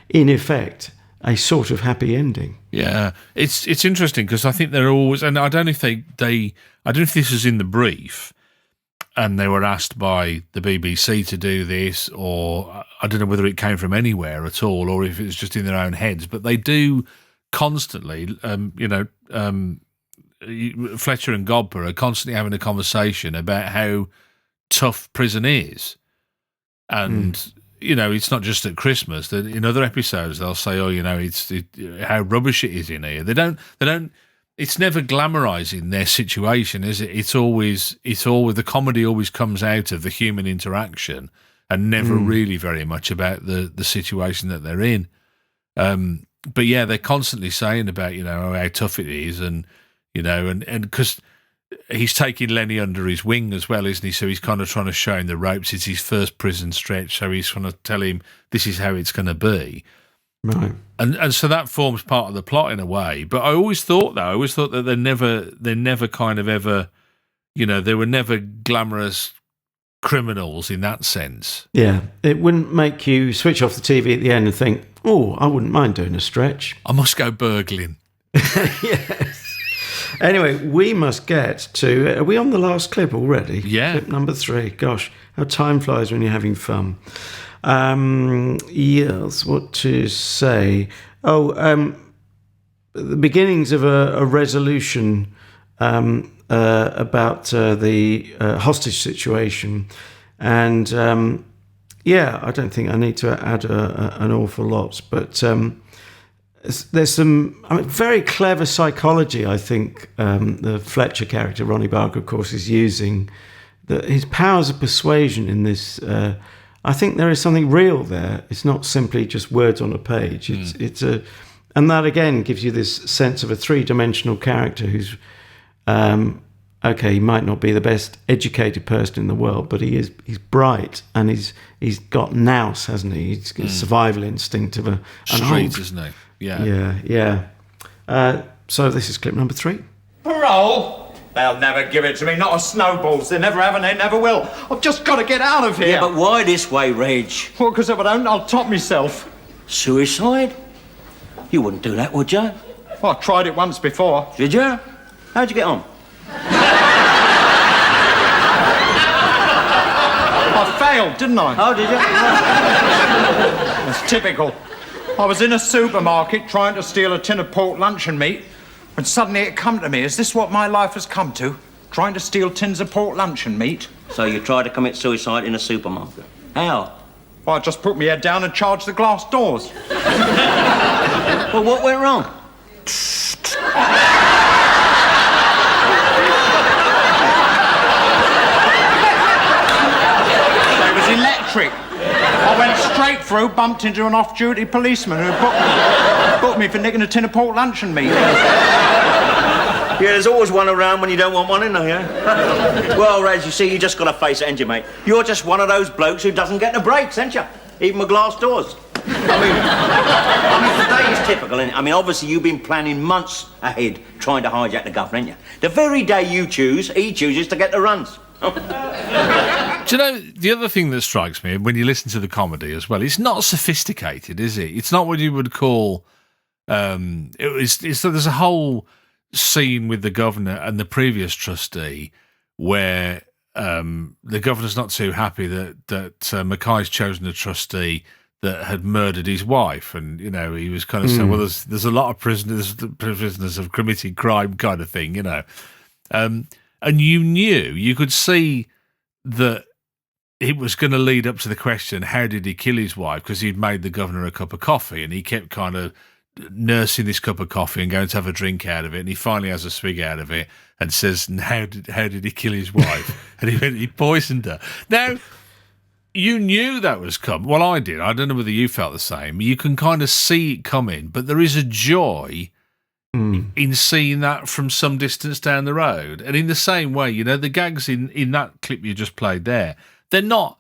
in effect, a sort of happy ending. Yeah, it's interesting because I think they're always, and I don't know if I don't know if this was in the brief, and they were asked by the BBC to do this, or I don't know whether it came from anywhere at all, or if it was just in their own heads. But they do constantly, Fletcher and Godber are constantly having a conversation about how tough prison is, and it's not just at Christmas. That in other episodes they'll say, how rubbish it is in here. They don't. It's never glamorizing their situation, is it? It's always the comedy always comes out of the human interaction, and never really very much about the situation that they're in. But yeah, they're constantly saying about how tough it is, and because he's taking Lennie under his wing as well, isn't he? So he's kind of trying to show him the ropes. It's his first prison stretch, so he's trying to tell him this is how it's going to be. Right. And so that forms part of the plot in a way. But I always thought that they're never kind of ever, they were never glamorous criminals in that sense. Yeah. It wouldn't make you switch off the TV at the end and think, oh, I wouldn't mind doing a stretch. I must go burgling. Yes. Anyway, we must get to... Are we on the last clip already? Yeah. Clip number 3. Gosh, how time flies when you're having fun. Yes, what to say? The beginnings of a resolution about the hostage situation. And, I don't think I need to add an awful lot, but... there's some very clever psychology, I think, the Fletcher character, Ronnie Barker, of course, is using. His powers of persuasion in this, I think there is something real there. It's not simply just words on a page. And that, again, gives you this sense of a three-dimensional character who's okay, he might not be the best educated person in the world, but he's bright, and he's got nous, hasn't he? He's got a survival instinct of street, isn't he? Yeah. So this is clip number 3. Parole? They'll never give it to me, not a snowballs. They never have and they never will. I've just got to get out of here. Yeah, but why this way, Reg? Well, because if I don't, I'll top myself. Suicide? You wouldn't do that, would you? Well, I tried it once before. Did you? How'd you get on? I failed, didn't I? Oh, did you? That's typical. I was in a supermarket trying to steal a tin of pork luncheon meat, when suddenly it come to me, is this what my life has come to? Trying to steal tins of pork luncheon meat? So you tried to commit suicide in a supermarket? How? Well, I just put my head down and charged the glass doors. Well, what went wrong? It was electric. I went straight through, bumped into an off-duty policeman who booked me for nicking a tin of pork luncheon meat. Yeah, there's always one around when you don't want one, isn't there, yeah? Well, Reg, you see, you just got to face it, ain't you, mate? You're just one of those blokes who doesn't get the breaks, ain't you? Even with glass doors. I mean, today is typical, isn't it? I mean, obviously, you've been planning months ahead trying to hijack the governor, ain't you? The very day you choose, he chooses to get the runs. Do you know, the other thing that strikes me when you listen to the comedy as well, it's not sophisticated, is it? It's not what you would call... there's a whole scene with the governor and the previous trustee where the governor's not too happy that Mackay's chosen a trustee that had murdered his wife, and you know he was kind of saying, well, there's a lot of prisoners have committed crime, kind of thing, you know, and you could see that it was going to lead up to the question, how did he kill his wife? Because he'd made the governor a cup of coffee, and he kept kind of nursing this cup of coffee and going to have a drink out of it, and he finally has a swig out of it and says, and how did he kill his wife? And he poisoned her. Now, you knew that was coming. Well, I did. I don't know whether you felt the same. You can kind of see it coming, but there is a joy in seeing that from some distance down the road. And in the same way, you know, the gags in that clip you just played there, they're not,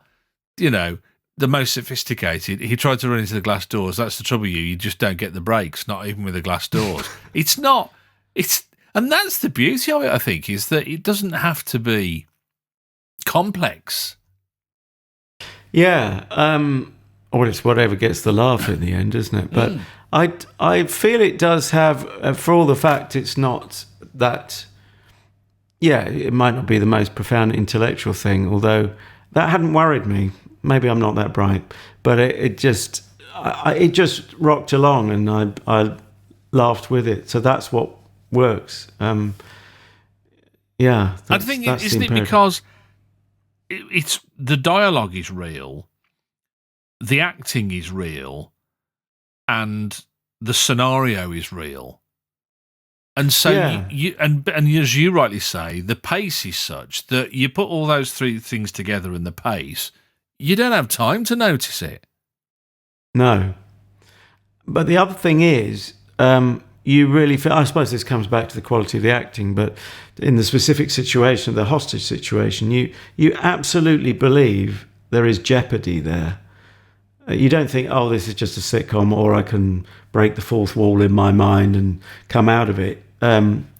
you know, the most sophisticated. He tried to run into the glass doors. That's the trouble, you just don't get the breaks, not even with the glass doors. And that's the beauty of it, I think, is that it doesn't have to be complex. Yeah, well, it's whatever gets the laugh in the end, isn't it? But I feel it does have, for all the fact it's not that, yeah, it might not be the most profound intellectual thing, although that hadn't worried me. Maybe I'm not that bright, but it just rocked along, and I laughed with it. So that's what works. Yeah, I think isn't it because it's the dialogue is real, the acting is real, and the scenario is real, and so you as you rightly say, the pace is such that you put all those three things together in the pace. You don't have time to notice it. No. But the other thing is, you really feel, I suppose this comes back to the quality of the acting, but in the specific situation of the hostage situation, you absolutely believe there is jeopardy there. You don't think, oh, this is just a sitcom, or I can break the fourth wall in my mind and come out of it.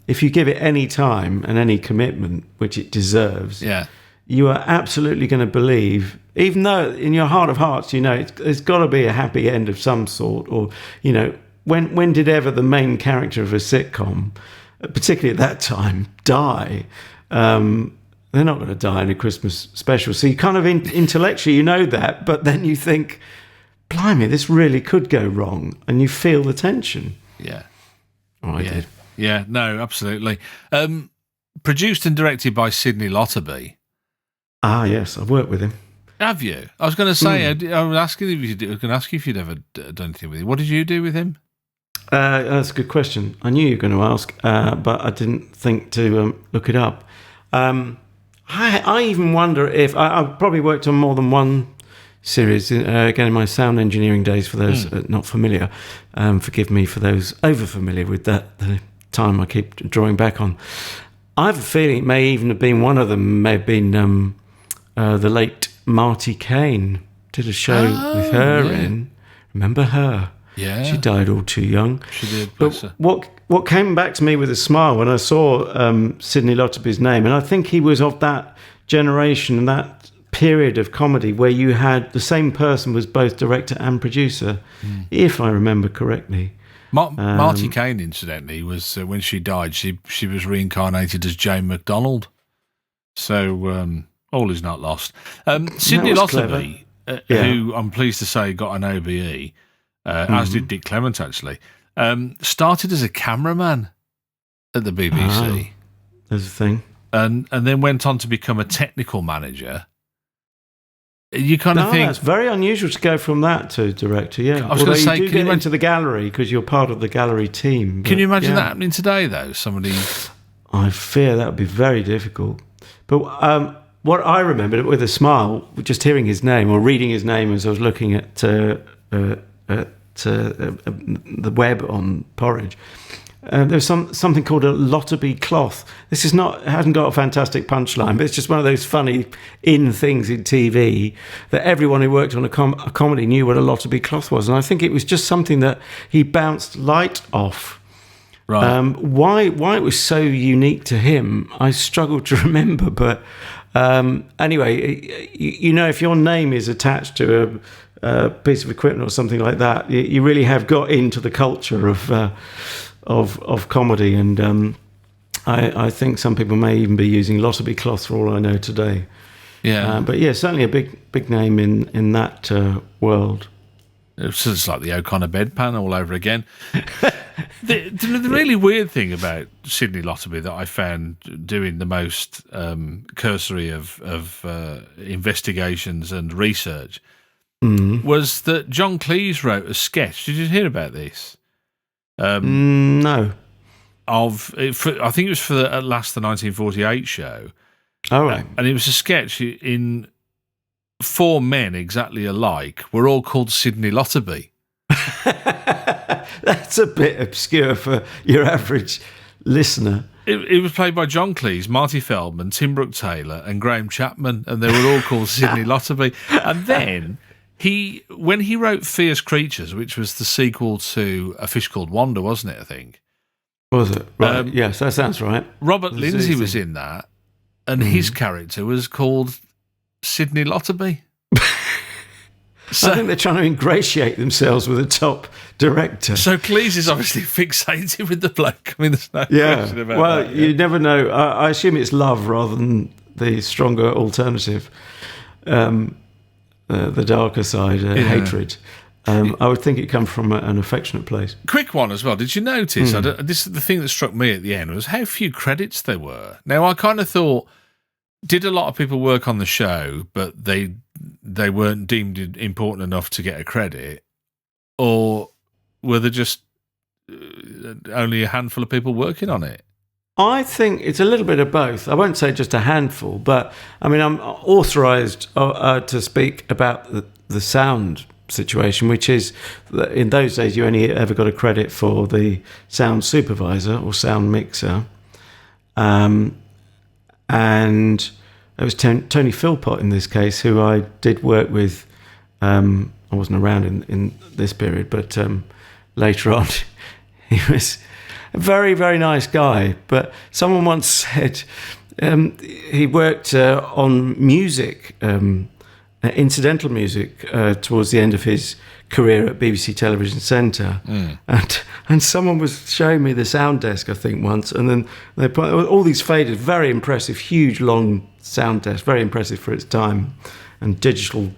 If you give it any time and any commitment, which it deserves, you are absolutely going to believe, even though in your heart of hearts, you know, it's got to be a happy end of some sort, or, you know, when did ever the main character of a sitcom, particularly at that time, die? They're not going to die in a Christmas special. So you kind of intellectually, you know that, but then you think, blimey, this really could go wrong, and you feel the tension. Yeah. Oh, I did. Yeah, no, absolutely. Produced and directed by Sidney Lotterby. Ah, yes, I've worked with him. Have you? I was going to say, I was asking if you. I was going to ask you if you'd ever done anything with him. What did you do with him? That's a good question. I knew you were going to ask, but I didn't think to look it up. I even wonder if I've probably worked on more than one series. Again, in my sound engineering days, for those not familiar, forgive me for those over familiar with that. The time I keep drawing back on. I have a feeling it may even have been one of them. May have been the late Marty Kane. Did a show with her in. Remember her? Yeah. She died all too young. She did. But what came back to me with a smile when I saw Sidney Lotterby's name, and I think he was of that generation and that period of comedy where you had the same person was both director and producer, if I remember correctly. Marty Kane, incidentally, was when she died, she was reincarnated as Jane MacDonald. So all is not lost. Sidney Lotterby, who I'm pleased to say got an OBE, as did Dick Clement, actually, started as a cameraman at the BBC. There's a thing. And then went on to become a technical manager. You kind of think... That's very unusual to go from that to director, yeah. I was going to say... you do get into the gallery because you're part of the gallery team. Can you imagine that happening today, though? Somebody... I fear that would be very difficult. But what I remembered with a smile, just hearing his name or reading his name as I was looking at the web on Porridge, there's something called a Lotterby cloth. This is not, it hasn't got a fantastic punchline, but it's just one of those funny things in TV that everyone who worked on a comedy knew what a Lotterby cloth was. And I think it was just something that he bounced light off. Right. Why it was so unique to him, I struggle to remember. But anyway, if your name is attached to a piece of equipment or something like that, you really have got into the culture of comedy, and I think some people may even be using Lotterby cloth for all I know today. Yeah, but yeah, certainly a big name in that world. It's just like the O'Connor bedpan all over again. the really weird thing about Sidney Lotterby that I found doing the most cursory of investigations and research was that John Cleese wrote a sketch. Did you hear about this? No. I think it was for the 1948 show. Oh, right. And it was a sketch in 4 men exactly alike were all called Sidney Lotterby. That's a bit obscure for your average listener. It was played by John Cleese, Marty Feldman, Tim Brooke-Taylor and Graham Chapman, and they were all called Sidney Lotterby. And then when he wrote Fierce Creatures, which was the sequel to A Fish Called Wanda, wasn't it, I think? Was it? Right. Yes, that sounds right. Robert Lindsay was in that, and his character was called Sidney Lotterby. So, I think they're trying to ingratiate themselves with a top director. So Cleese is obviously fixated with the bloke. I mean, there's no question about that. You never know. I assume it's love rather than the stronger alternative, the darker side, hatred. I would think it comes from an affectionate place. Quick one as well. Did you notice? This is the thing that struck me at the end was how few credits there were. Now, I kind of thought, did a lot of people work on the show, but they weren't deemed important enough to get a credit, or were there just only a handful of people working on it? I think it's a little bit of both. I won't say just a handful, but I mean, I'm authorised to speak about the sound situation, which is that in those days you only ever got a credit for the sound supervisor or sound mixer. And it was Tony Philpott in this case, who I did work with. I wasn't around in this period, but later on, he was a very, very nice guy. But someone once said he worked on music, incidental music, towards the end of his career at BBC Television Centre, and someone was showing me the sound desk, I think, once, and then they put all these faded, very impressive, huge, long sound desk, very impressive for its time, and digital,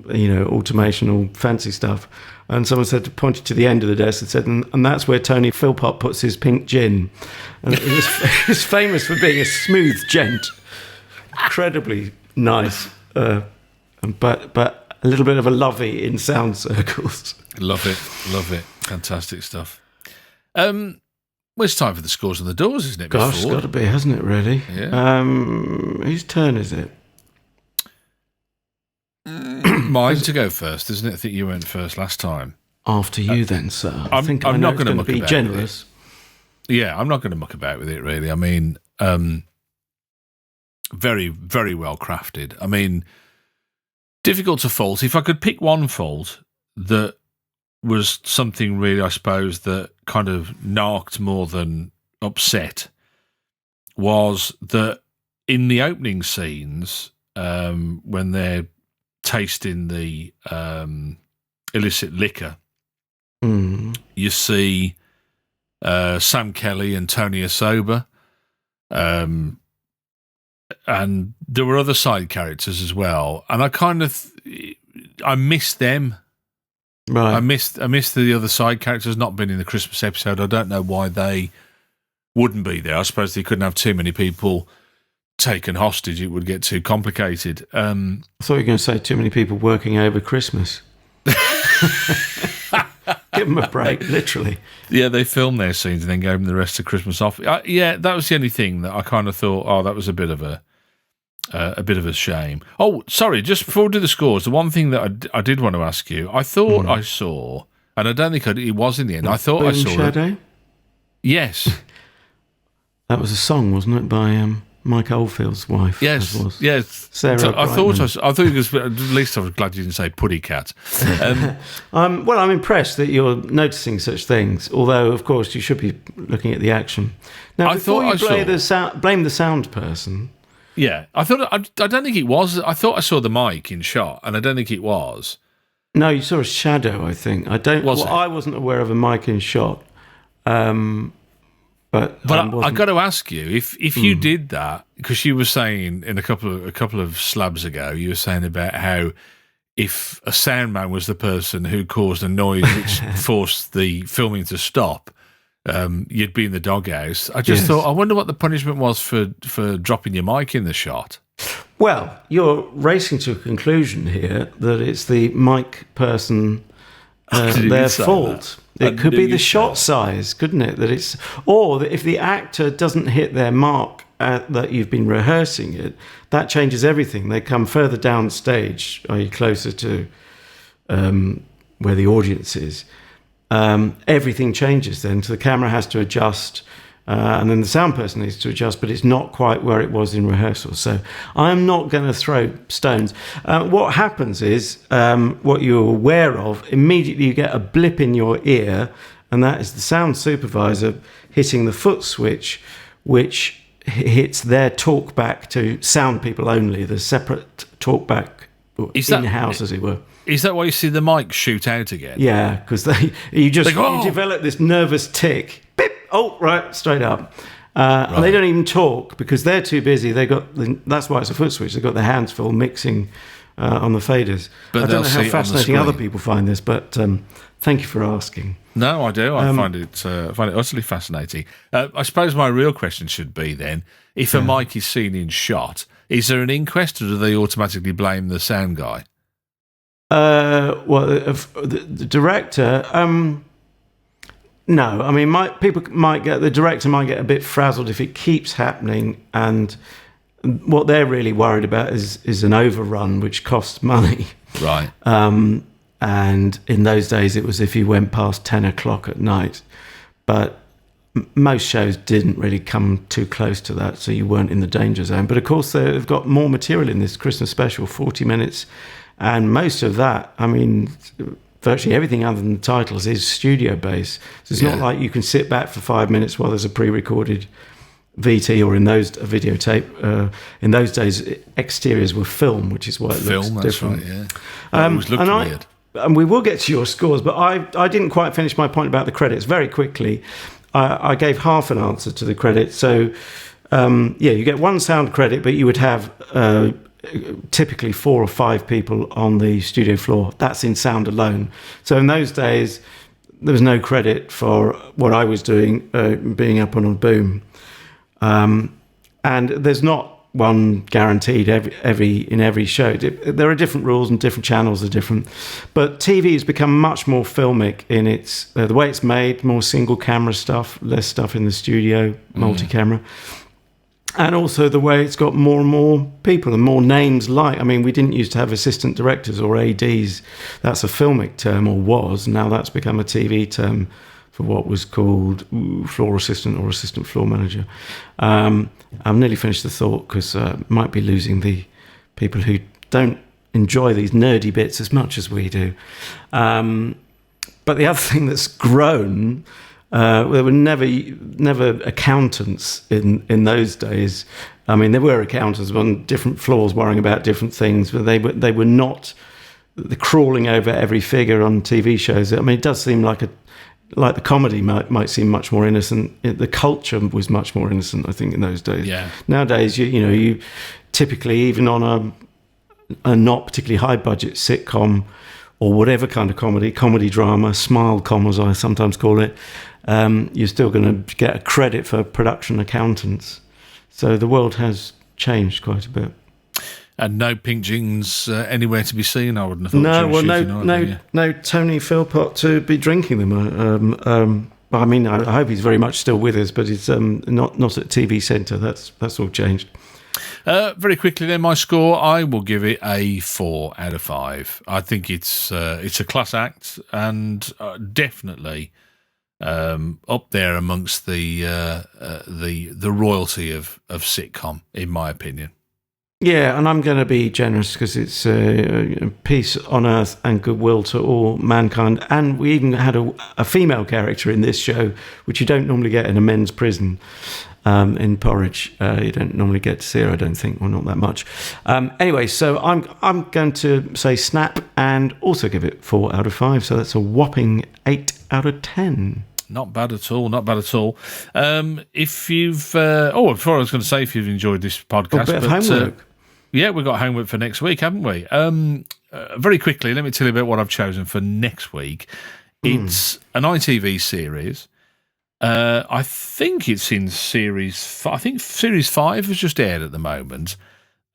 automation, all fancy stuff. And someone pointed to the end of the desk and said, and that's where Tony Philpott puts his pink gin. And he was famous for being a smooth gent, incredibly nice, but a little bit of a lovey in sound circles. Love it. Fantastic stuff. Well, it's time for the scores on the doors, isn't it? Gosh, it's got to be, hasn't it, really? Yeah. Whose turn is it? Mine to go first, isn't it? I think you went first last time. After you then, sir. I'm not going to muck be about generous. Yeah, I'm not going to muck about with it, really. I mean, very, very well crafted. I mean, difficult to fault. If I could pick one fault that was something really, I suppose, that kind of narked more than upset, was that in the opening scenes, when they're tasting the illicit liquor, you see Sam Kelly and Tony are sober, and there were other side characters as well, and I missed them. Right. I missed the other side characters not being in the Christmas episode. I don't know why they wouldn't be there. I suppose they couldn't have too many people taken hostage. It would get too complicated. I thought you were going to say too many people working over Christmas. Give them a break, literally. Yeah, they filmed their scenes and then gave them the rest of Christmas off. Yeah, that was the only thing that I kind of thought, oh, that was a bit of a shame. Oh, sorry, just before we do the scores, the one thing that I did want to ask you, I thought I saw, and I don't think it was in the end, I thought I saw Shadow? Yes. That was a song, wasn't it, by Mike Oldfield's wife? Yes, yes. Sarah I thought it was, at least I was glad you didn't say Puddy Cat. Well, I'm impressed that you're noticing such things, although, of course, you should be looking at the action. Now, before you blame the sound person... Yeah, I don't think it was. I thought I saw the mic in shot, and I don't think it was. No, you saw a shadow, I think. I wasn't aware of a mic in shot. But I got to ask you, if you did that, because you were saying in a couple of slabs ago, you were saying about how if a sound man was the person who caused a noise which forced the filming to stop, you'd be in the doghouse. I just thought, I wonder what the punishment was for dropping your mic in the shot. Well, you're racing to a conclusion here that it's the mic person their fault. It could be the shot size, couldn't it? Or that if the actor doesn't hit their mark that you've been rehearsing it, that changes everything. They come further down stage, are you closer to where the audience is. Everything changes then. So the camera has to adjust, and then the sound person needs to adjust, but it's not quite where it was in rehearsal. So I'm not going to throw stones. What happens is, what you're aware of, immediately you get a blip in your ear, and that is the sound supervisor hitting the foot switch, which hits their talkback to sound people only, the separate talkback in-house, as it were. Is that why you see the mic shoot out again? Yeah, because you develop this nervous tick. Beep! Oh, right, straight up. Right. And they don't even talk because they're too busy. That's why it's a foot switch. They've got their hands full mixing on the faders. But I don't know how fascinating other people find this, but thank you for asking. No, I do. I find it utterly fascinating. I suppose my real question should be then, if a mic is seen in shot, is there an inquest or do they automatically blame the sound guy? The director, no. I mean, the director might get a bit frazzled if it keeps happening, and what they're really worried about is an overrun, which costs money. Right. And in those days, it was if you went past 10 o'clock at night, but most shows didn't really come too close to that, so you weren't in the danger zone. But of course, they've got more material in this Christmas special, 40 minutes. And most of that, I mean, virtually everything other than the titles is studio based. So it's not like you can sit back for 5 minutes while there's a pre-recorded VT or a videotape. In those days, exteriors were film, which is why it looks different. Right, yeah. It always looked weird. And we will get to your scores, but I didn't quite finish my point about the credits. Very quickly, I gave half an answer to the credit. So, you get one sound credit, but you would have... typically 4 or 5 people on the studio floor. That's in sound alone. So in those days, there was no credit for what I was doing, being up on a boom. And there's not one guaranteed in every show. There are different rules and different channels are different. But TV has become much more filmic in its the way it's made, more single camera stuff, less stuff in the studio, multi-camera. And also the way it's got more and more people and more names I mean, we didn't used to have assistant directors or ADs. That's a filmic term, or was. Now that's become a TV term for what was called floor assistant or assistant floor manager. I've nearly finished the thought because might be losing the people who don't enjoy these nerdy bits as much as we do. But the other thing that's grown, there were never accountants in those days. I mean, there were accountants on different floors worrying about different things, but they were not the crawling over every figure on TV shows. I mean, it does seem like the comedy might seem much more innocent. The culture was much more innocent, I think, in those days. Yeah. Nowadays, you typically, even on a not particularly high budget sitcom or whatever kind of comedy drama, smile com as I sometimes call it, you're still going to get a credit for production accountants. So the world has changed quite a bit. And no pink jeans anywhere to be seen, I wouldn't have thought. No Tony Philpott to be drinking them. I mean, I hope he's very much still with us, but he's not at TV Centre. That's all changed. Very quickly then, my score, I will give it a 4 out of 5. I think it's a class act and definitely up there amongst the royalty of sitcom, in my opinion. Yeah, and I'm going to be generous because it's peace on earth and goodwill to all mankind. And we even had a female character in this show, which you don't normally get in a men's prison in Porridge. You don't normally get to see her, I don't think, or not that much. Anyway, so I'm going to say snap and also give it 4 out of 5. So that's a whopping 8 out of 10. Not bad at all, not bad at all. If you've... before I was going to say if you've enjoyed this podcast... A bit of homework. Yeah, we've got homework for next week, haven't we? Very quickly, let me tell you about what I've chosen for next week. It's an ITV series. I think it's in series... I think series 5 has just aired at the moment.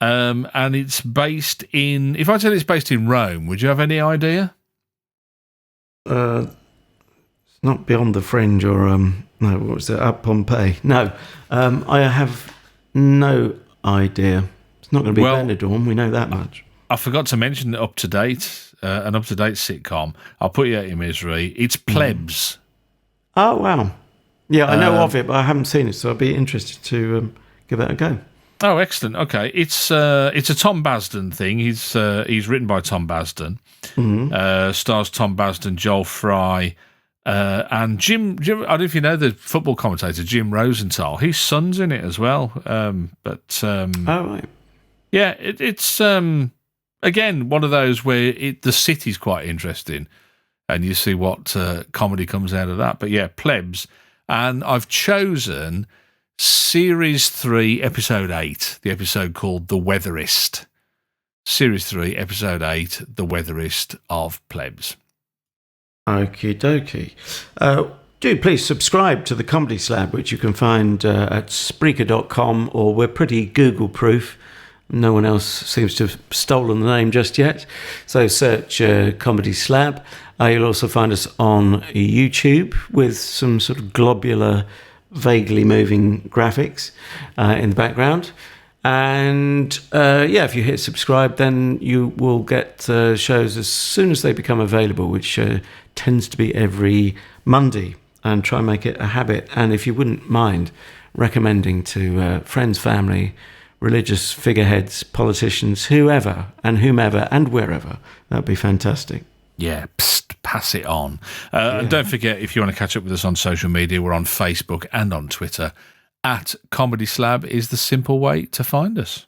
And it's based in... If I tell you it's based in Rome, would you have any idea? It's not Beyond the Fringe or... no, what was it? Up Pompeii. No, I have no idea. It's not going to be Benidorm, we know that much. I forgot to mention an up-to-date sitcom. I'll put you out of your misery. It's Plebs. Oh, wow. Yeah, I know of it, but I haven't seen it, so I'd be interested to give that a go. Oh, excellent. Okay. It's a Tom Basden thing. He's written by Tom Basden. Stars Tom Basden, Joel Fry, and Jim. I don't know if you know the football commentator, Jim Rosenthal. His son's in it as well. Oh, right. Yeah, it's again one of those where the city's quite interesting, and you see what comedy comes out of that. But yeah, Plebs, and I've chosen Series 3, Episode 8, the episode called The Weatherist. Series 3, Episode 8, The Weatherist of Plebs. Okie dokie. Do please subscribe to the Comedy Slab, which you can find at Spreaker.com, or we're pretty Google-proof. No one else seems to have stolen the name just yet. So search Comedy Slab. You'll also find us on YouTube with some sort of globular, vaguely moving graphics in the background. And if you hit subscribe, then you will get shows as soon as they become available, which tends to be every Monday, and try and make it a habit. And if you wouldn't mind recommending to friends, family, religious figureheads, politicians, whoever and whomever and wherever, that'd be fantastic. Yeah, pass it on. And don't forget, if you want to catch up with us on social media, we're on Facebook and on Twitter. At Comedy Slab is the simple way to find us.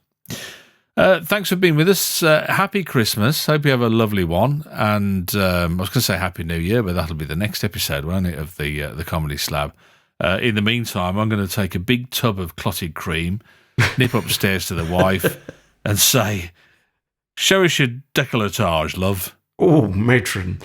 Thanks for being with us. Happy Christmas. Hope you have a lovely one. And I was going to say Happy New Year, but that'll be the next episode, won't it, of the Comedy Slab. In the meantime, I'm going to take a big tub of clotted cream, nip upstairs to the wife and say, show us your décolletage, love. Oh, matron.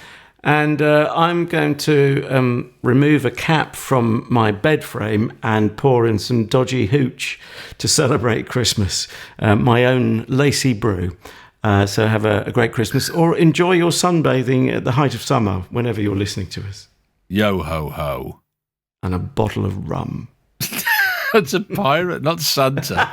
And I'm going to remove a cap from my bed frame and pour in some dodgy hooch to celebrate Christmas. My own lacy brew. So have a great Christmas, or enjoy your sunbathing at the height of summer, whenever you're listening to us. Yo ho ho. And a bottle of rum. It's a pirate, not Santa.